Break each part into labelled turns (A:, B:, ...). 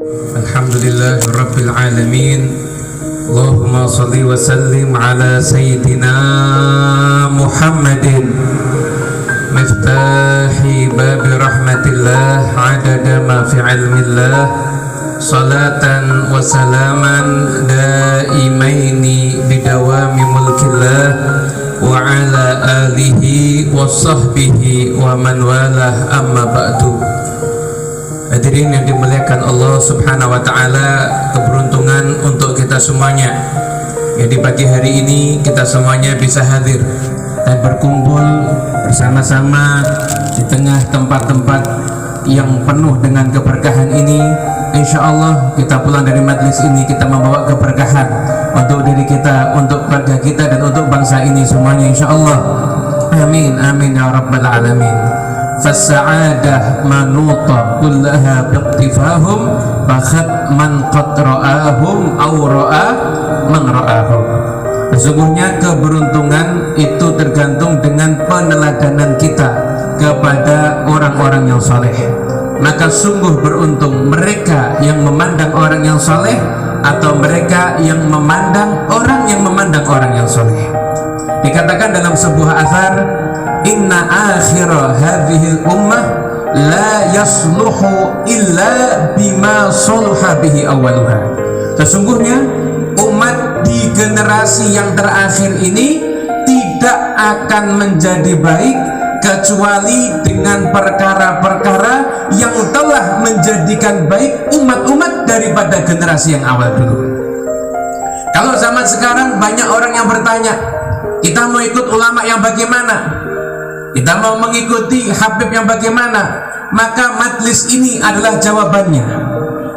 A: Alhamdulillah Rabbil Alamin. Allahumma salli wa sallim ala Sayyidina Muhammadin Miftahi babi rahmatillah Adada ma fi ilmillah Salatan wa salaman Daimaini bidawami mulkillah Wa ala alihi wa sahbihi Wa man walah amma ba'du. Hadirin yang dimuliakan Allah Subhanahu wa Ta'ala, keberuntungan untuk kita semuanya yang di pagi hari ini kita semuanya bisa hadir dan berkumpul bersama-sama di tengah tempat-tempat yang penuh dengan keberkahan ini. Insya Allah kita pulang dari majlis ini kita membawa keberkahan untuk diri kita, untuk keluarga kita, dan untuk bangsa ini semuanya, insya Allah. Amin amin ya rabbal alamin. Fas'adah manuta kullaha biqtifahum Fakhat man qad ra'ahum aw ra'a man ra'ahum. Sesungguhnya keberuntungan itu tergantung dengan peneladanan kita kepada orang-orang yang saleh. Maka sungguh beruntung mereka yang memandang orang yang saleh atau mereka yang memandang orang yang saleh. Dikatakan dalam sebuah athar, inna akhira hadhil ummah la yasluhu illa bima saluha bihi awaluha. Sesungguhnya umat di generasi yang terakhir ini tidak akan menjadi baik kecuali dengan perkara-perkara yang telah menjadikan baik umat-umat daripada generasi yang awal dulu. Kalau zaman sekarang banyak orang yang bertanya, kita mau ikut ulama yang bagaimana? Kita mau mengikuti Habib yang bagaimana? Maka majlis ini adalah jawabannya.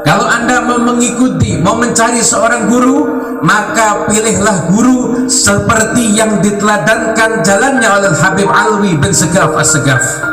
A: Kalau Anda mau mengikuti, mau mencari seorang guru, maka pilihlah guru seperti yang diteladankan jalannya oleh Habib Alwi bin Segaf As-Segaf.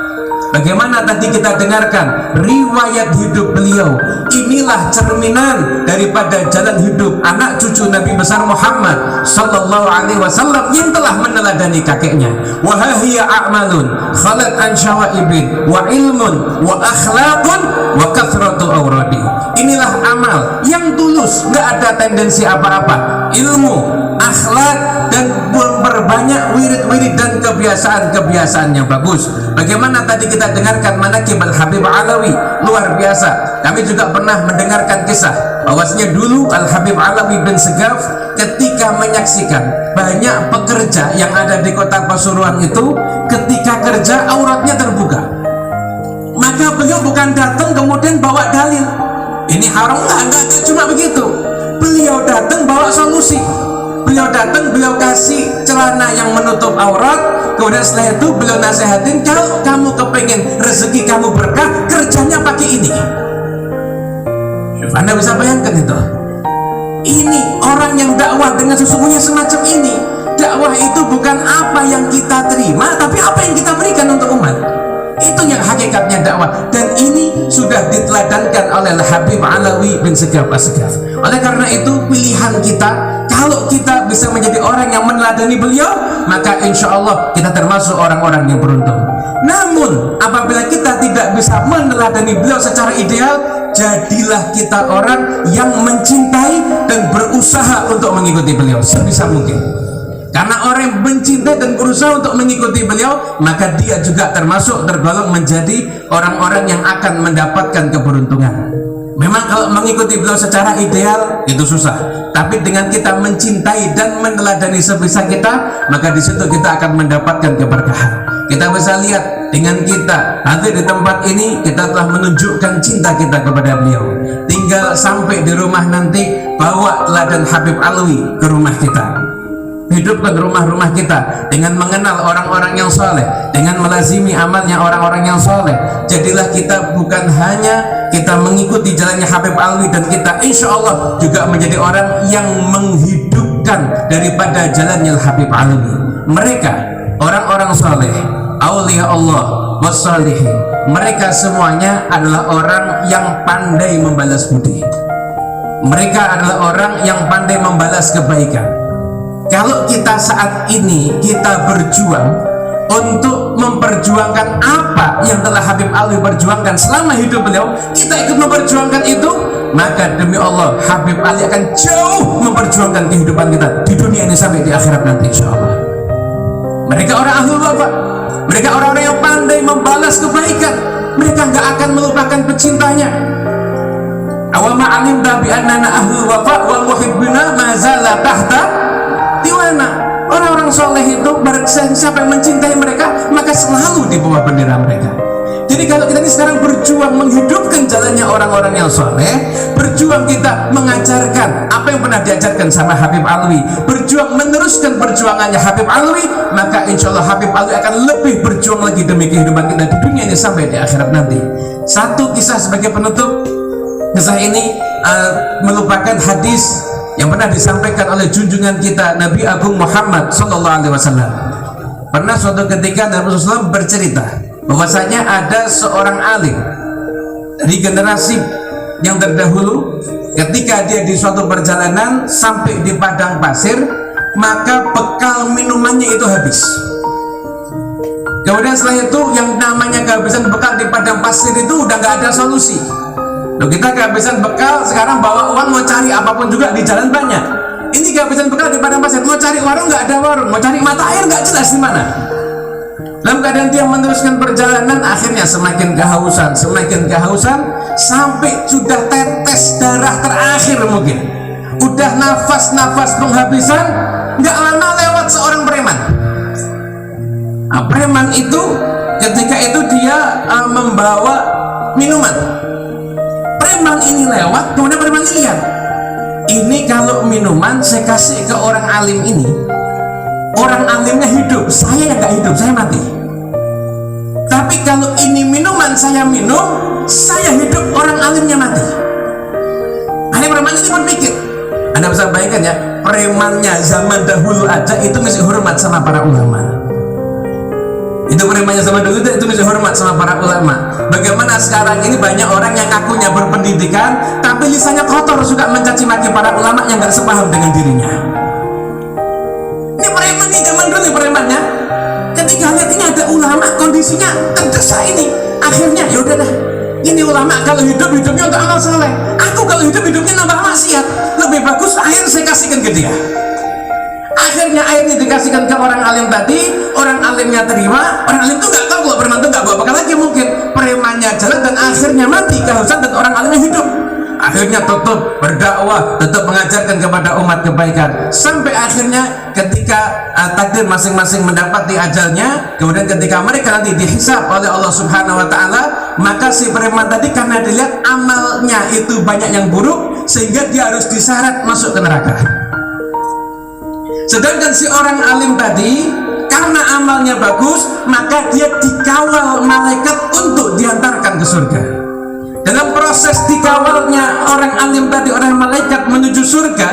A: Bagaimana tadi kita dengarkan riwayat hidup beliau. Inilah cerminan daripada jalan hidup anak cucu Nabi besar Muhammad sallallahu alaihi wasallam yang telah meneladani kakeknya. Wa hiya a'malun khalat an syawaibin wa ilmun wa akhlaqun wa kathratu awradi. Inilah amal yang tulus, enggak ada tendensi apa-apa. Ilmu, akhlak, dan memperbanyak wirid-wirid dan kebiasaan-kebiasaan yang bagus. Bagaimana tadi kita dengarkan manaqib Al-Habib Alawi, luar biasa. Kami juga pernah mendengarkan kisah bahwasanya dulu Al-Habib Alawi bin Segaf ketika menyaksikan banyak pekerja yang ada di kota Pasuruan itu, ketika kerja auratnya terbuka, maka beliau bukan datang kemudian bawa dalil ini haram, enggak cuma begitu. Beliau datang bawa solusi. Beliau datang, beliau kasih celana yang menutup aurat. Kemudian setelah itu beliau nasihatin, kalau kamu kepengen rezeki kamu berkah, kerjanya pakai ini. Anda bisa bayangkan itu. Ini orang yang dakwah dengan sesungguhnya semacam ini. Dakwah itu bukan apa yang kita terima, tapi apa yang kita berikan untuk umat. Itu yang hakikatnya dakwah. Dan ini sudah diteladankan oleh Habib Alawi bin Segaf As-Segaf. Oleh karena itu pilihan kita, kalau kita bisa menjadi orang yang meneladani beliau, maka insya Allah kita termasuk orang-orang yang beruntung. Namun apabila kita tidak bisa meneladani beliau secara ideal, jadilah kita orang yang mencintai dan berusaha untuk mengikuti beliau sebisa mungkin. Karena orang yang mencintai dan berusaha untuk mengikuti beliau, maka dia juga tergolong menjadi orang-orang yang akan mendapatkan keberuntungan. Memang kalau mengikuti beliau secara ideal itu susah, tapi dengan kita mencintai dan meneladani sebisa kita, maka di situ kita akan mendapatkan keberkahan. Kita bisa lihat dengan kita hadir di tempat ini, kita telah menunjukkan cinta kita kepada beliau. Tinggal sampai di rumah nanti, bawa teladan Habib Alwi ke rumah kita. Hidupkan rumah-rumah kita dengan mengenal orang-orang yang soleh, dengan melazimi amalnya orang-orang yang soleh. Jadilah kita bukan hanya kita mengikuti jalannya Habib Alwi, dan kita insya Allah juga menjadi orang yang menghidupkan daripada jalannya Habib Alwi. Mereka orang-orang soleh, aulia Allah wassalihin. Mereka semuanya adalah orang yang pandai membalas budi. Mereka adalah orang yang pandai membalas kebaikan. Kalau kita saat ini kita berjuang untuk memperjuangkan apa yang telah Habib Alwi perjuangkan selama hidup beliau, kita ikut memperjuangkan itu, maka demi Allah Habib Ali akan jauh memperjuangkan kehidupan kita di dunia ini sampai di akhirat nanti insyaallah. Mereka orang ahlul wafa, mereka orang-orang yang pandai membalas kebaikan, mereka nggak akan melupakan pecintanya. Awama alim bi annana ahlul wafa wal muhibbina ma zala tahta diwana. Orang-orang soleh itu siapa yang mencintai mereka maka selalu di bawah bendera mereka. Jadi kalau kita ini sekarang berjuang menghidupkan jalannya orang-orang yang soleh, berjuang kita mengajarkan apa yang pernah diajarkan sama Habib Alwi, berjuang meneruskan perjuangannya Habib Alwi, maka insya Allah Habib Alwi akan lebih berjuang lagi demi kehidupan kita di dunia ini sampai di akhirat nanti. Satu kisah sebagai penutup, kisah ini merupakan hadis yang pernah disampaikan oleh junjungan kita Nabi Agung Muhammad Sallallahu Alaihi Wasallam. Pernah suatu ketika Nabi SAW bercerita bahwasanya ada seorang alim dari generasi yang terdahulu, ketika dia di suatu perjalanan sampai di padang pasir, maka bekal minumannya itu habis. Kemudian setelah itu yang namanya kehabisan bekal di padang pasir itu udah nggak ada solusi. Loh, kita kehabisan bekal, sekarang bawa uang mau cari apapun juga di jalan banyak. Ini kehabisan bekal di padang pasir, mau cari warung nggak ada warung, mau cari mata air nggak jelas di mana. Dalam keadaan dia meneruskan perjalanan, akhirnya semakin kehausan, sampai sudah tetes darah terakhir mungkin. Udah nafas penghabisan, nggak lama lewat seorang preman. Nah, preman itu ketika itu dia membawa minuman. Preman ini lewat, kemudian preman ini lihat, ini kalau minuman saya kasih ke orang alim ini, orang alimnya hidup, saya yang nggak hidup, saya mati. Tapi kalau ini minuman saya minum, saya hidup, orang alimnya mati. Akhirnya preman ini berpikir, Anda bisa bayangkan ya, premannya zaman dahulu aja itu masih hormat sama para ulama. Itu premannya zaman dulu itu masih hormat sama para ulama. Bagaimana sekarang ini banyak orang yang ngakunya berpendidikan tapi lisannya kotor, suka mencaci maki para ulama yang nggak sepaham dengan dirinya. Ini preman nih zaman dulu nih premannya. Ketika lihat ini ada ulama kondisinya terdesak ini, akhirnya ya udah dah. Ini ulama kalau hidupnya untuk amal soleh. Aku kalau hidupnya nambah maksiat. Lebih bagus air saya kasihkan ke dia. Akhirnya airnya dikasihkan ke orang alim tadi, orang alimnya terima, orang alim itu nggak tahu kalau preman itu nggak bawa bekal lagi mungkin, premannya jalan dan akhirnya mati kehausan dan orang alimnya hidup. Akhirnya tetap berdakwah, tetap mengajarkan kepada umat kebaikan, sampai akhirnya ketika takdir masing-masing mendapati ajalnya, kemudian ketika mereka nanti dihisab oleh Allah Subhanahu Wa Taala, maka si preman tadi karena dilihat amalnya itu banyak yang buruk, sehingga dia harus diseret masuk ke neraka. Sedangkan si orang alim tadi karena amalnya bagus, maka dia dikawal malaikat untuk diantarkan ke surga. Dalam proses dikawalnya orang alim tadi, orang malaikat menuju surga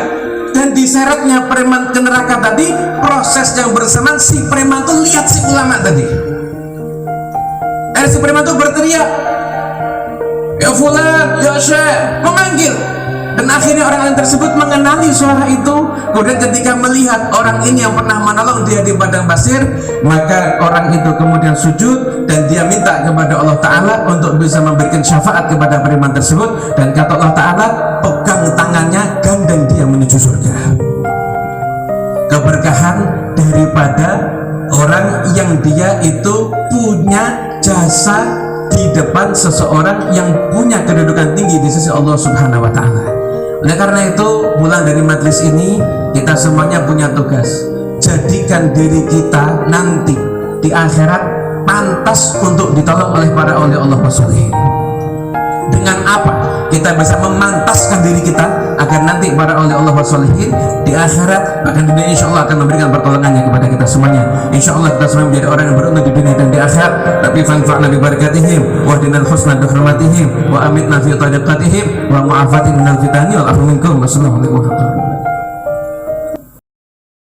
A: dan diseretnya preman ke neraka tadi, proses yang bersamaan si preman itu lihat si ulama tadi. Si preman itu berteriak, ya fulan, ya syekh, memanggil. Dan akhirnya orang alim tersebut mengenali suara itu. Kemudian ketika melihat orang ini yang pernah menolong dia di padang pasir, maka orang itu kemudian sujud dan dia minta kepada Allah Ta'ala untuk bisa memberikan syafaat kepada preman tersebut. Dan kata Allah Ta'ala, pegang tangannya, gandeng dia menuju surga. Keberkahan daripada orang yang dia itu punya jasa di depan seseorang yang punya kedudukan tinggi di sisi Allah Subhanahu Wa Ta'ala. Oleh karena itu, pulang dari majelis ini, kita semuanya punya tugas. Jadikan diri kita nanti di akhirat pantas untuk ditolong oleh para awliya Allah wassalihin. Dengan apa kita bisa memantaskan diri kita agar nanti para awliya Allah wassalihin di akhirat bahkan di dunia insya Allah akan memberikan pertolongannya kepada kita semuanya. Insya Allah kita semua menjadi orang yang beruntung di dunia dan di akhirat. Tapi fanfa'na bi barakatihim wa dinal husna bi hurmatihim wa amitna fi tariqatihim wa mu'afatin minal fitani wal afu minkum. Wassalamu alaikum warahmatullahi wabarakatuh.